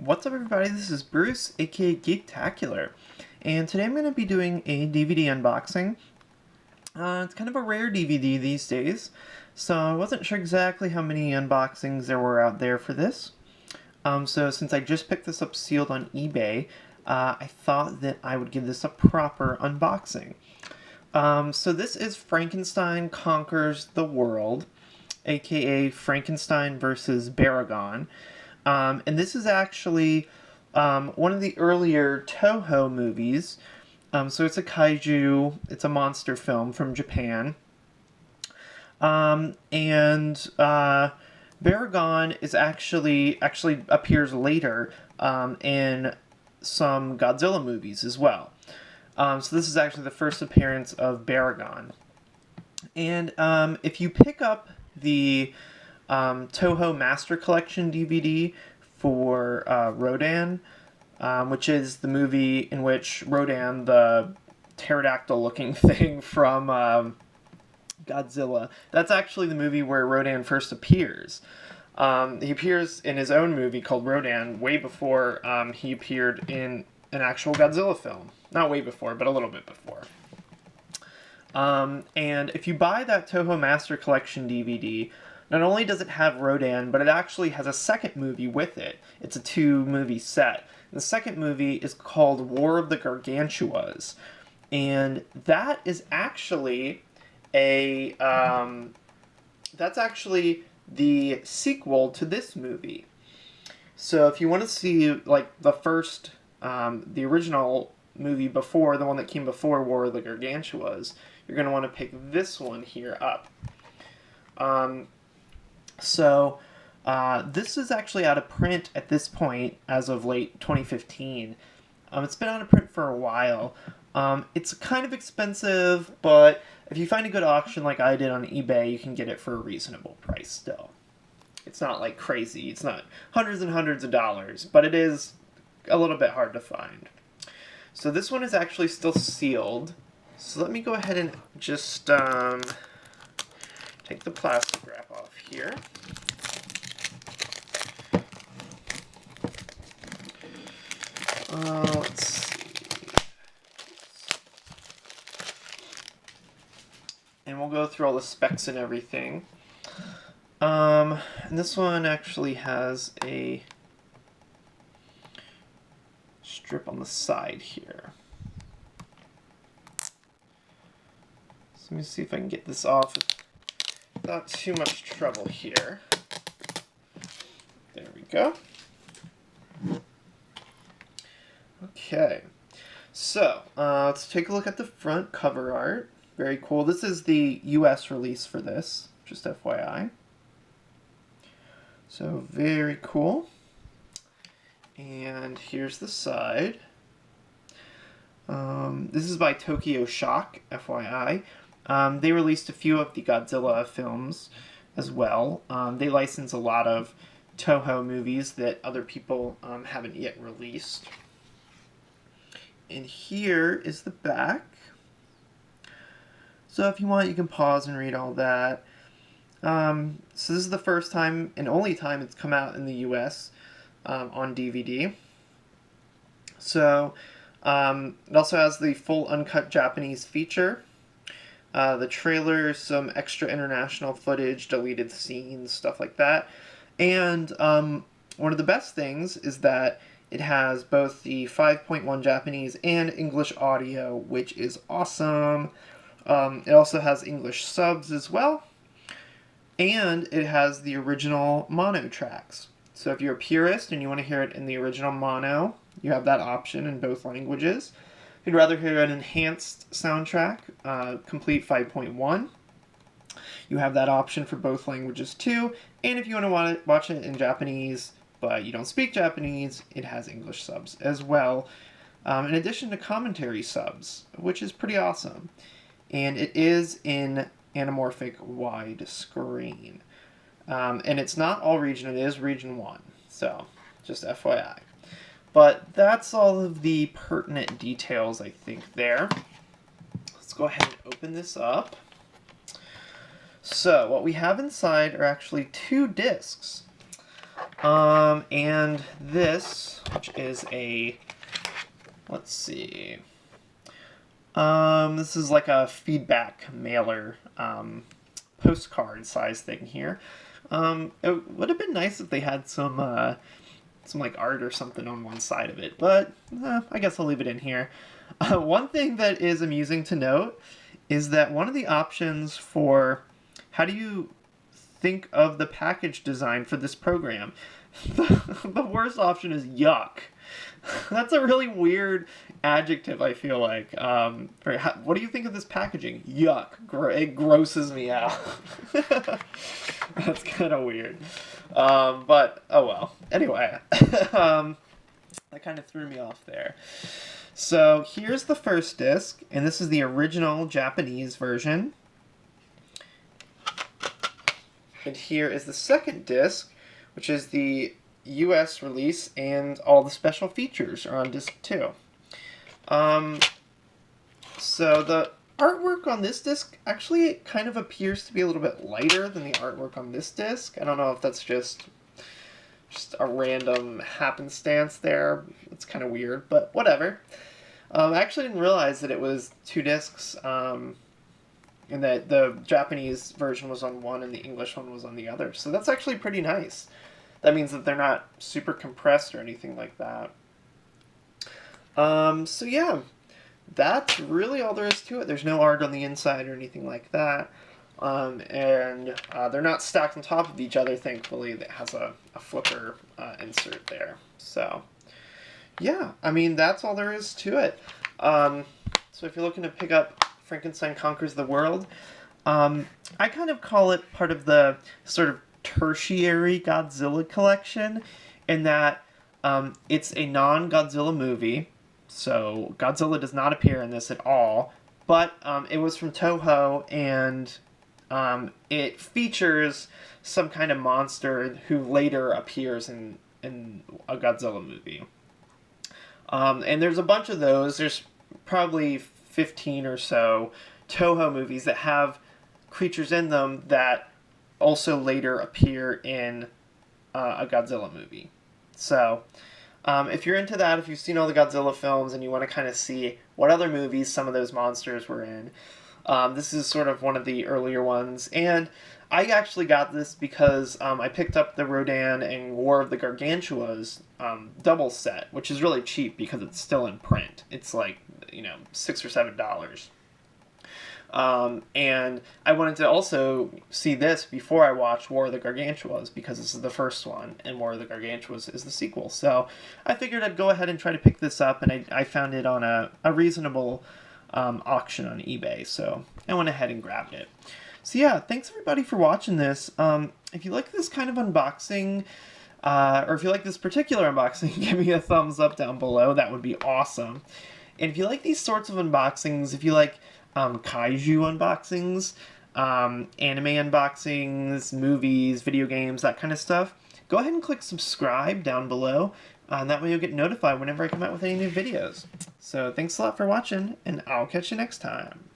What's up everybody, this is Bruce, aka Geektacular, and today I'm going to be doing a DVD unboxing. It's kind of a rare DVD these days, so I wasn't sure exactly how many unboxings there were out there for this. So since I just picked this up sealed on eBay, I thought that I would give this a proper unboxing. So this is Frankenstein Conquers the World, aka Frankenstein versus Barragan. And this is actually one of the earlier Toho movies. So it's a kaiju, it's a monster film from Japan. Barragan is actually appears later in some Godzilla movies as well. So this is actually the first appearance of Barragan. And if you pick up the Toho Master Collection DVD for Rodan, which is the movie in which Rodan, the pterodactyl-looking thing from Godzilla, that's actually the movie where Rodan first appears. He appears in his own movie called Rodan way before he appeared in an actual Godzilla film. Not way before, but a little bit before. And if you buy that Toho Master Collection DVD, not only does it have Rodan, but it actually has a second movie with it. It's a 2-movie set. The second movie is called War of the Gargantuas, and that is actually the sequel to this movie. So if you want to see like the first, the original movie before, the one that came before War of the Gargantuas, you're going to want to pick this one here up. This is actually out of print at this point as of late 2015. It's been out of print for a while. It's kind of expensive, but if you find a good auction like I did on eBay, you can get it for a reasonable price still. It's not like crazy. It's not hundreds and hundreds of dollars, but it is a little bit hard to find. So this one is actually still sealed. So let me go ahead and just take the plastic wrap off here. Let's see. And we'll go through all the specs and everything. And this one actually has a strip on the side here. So let me see if I can get this off without too much trouble here. There we go. Okay, so let's take a look at the front cover art. Very cool. This is the US release for this, just FYI. So very cool. And here's the side. This is by Tokyo Shock, FYI. They released a few of the Godzilla films as well. They license a lot of Toho movies that other people haven't yet released. And here is the back. So if you want, you can pause and read all that. So this is the first time and only time it's come out in the US on DVD. So it also has the full uncut Japanese feature. The trailer, some extra international footage, deleted scenes, stuff like that. And one of the best things is that it has both the 5.1 Japanese and English audio, which is awesome. It also has English subs as well. And it has the original mono tracks. So if you're a purist and you want to hear it in the original mono, you have that option in both languages. If you'd rather hear an enhanced soundtrack, complete 5.1, you have that option for both languages too. And if you want to watch it in Japanese, but you don't speak Japanese, it has English subs as well, in addition to commentary subs, which is pretty awesome. And it is in anamorphic widescreen. And it's not all region, it is region 1, so just FYI. But that's all of the pertinent details, I think, there. Let's go ahead and open this up. So what we have inside are actually 2 discs. And this, which is a, let's see, this is like a feedback mailer, postcard size thing here. It would have been nice if they had some like art or something on one side of it, but I guess I'll leave it in here. One thing that is amusing to note is that one of the options for how do you think of the package design for this program, the worst option is yuck. That's a really weird adjective, I feel like. What do you think of this packaging? Yuck. It grosses me out. That's kind of weird. But, oh well. Anyway, that kind of threw me off there. So, here's the first disc, and this is the original Japanese version. And here is the second disc, which is the US release, and all the special features are on disc 2. So the artwork on this disc actually kind of appears to be a little bit lighter than the artwork on this disc. I don't know if that's just a random happenstance there. It's kind of weird, but whatever. I actually didn't realize that it was 2 discs, and that the Japanese version was on one and the English one was on the other. So that's actually pretty nice. That means that they're not super compressed or anything like that. So yeah, that's really all there is to it. There's no art on the inside or anything like that. And they're not stacked on top of each other, thankfully. That has a flipper insert there. So yeah, I mean, that's all there is to it. So if you're looking to pick up Frankenstein Conquers the World, I kind of call it part of the sort of tertiary Godzilla collection, in that it's a non-Godzilla movie, so Godzilla does not appear in this at all, but it was from Toho, and it features some kind of monster who later appears in a Godzilla movie. And there's a bunch of those. There's probably 15 or so Toho movies that have creatures in them that also later appear in a Godzilla movie. So if you're into that, if you've seen all the Godzilla films and you want to kind of see what other movies some of those monsters were in, this is sort of one of the earlier ones. And I actually got this because I picked up the Rodan and War of the Gargantuas double set, which is really cheap because it's still in print. It's like, $6 or $7. And I wanted to also see this before I watched War of the Gargantuas, because this is the first one, and War of the Gargantuas is the sequel. So I figured I'd go ahead and try to pick this up, and I found it on a reasonable auction on eBay, so I went ahead and grabbed it. So yeah, thanks everybody for watching this. If you like this kind of unboxing, or if you like this particular unboxing, give me a thumbs up down below. That would be awesome. And if you like these sorts of unboxings, if you like kaiju unboxings, anime unboxings, movies, video games, that kind of stuff, go ahead and click subscribe down below. And that way you'll get notified whenever I come out with any new videos. So thanks a lot for watching, and I'll catch you next time.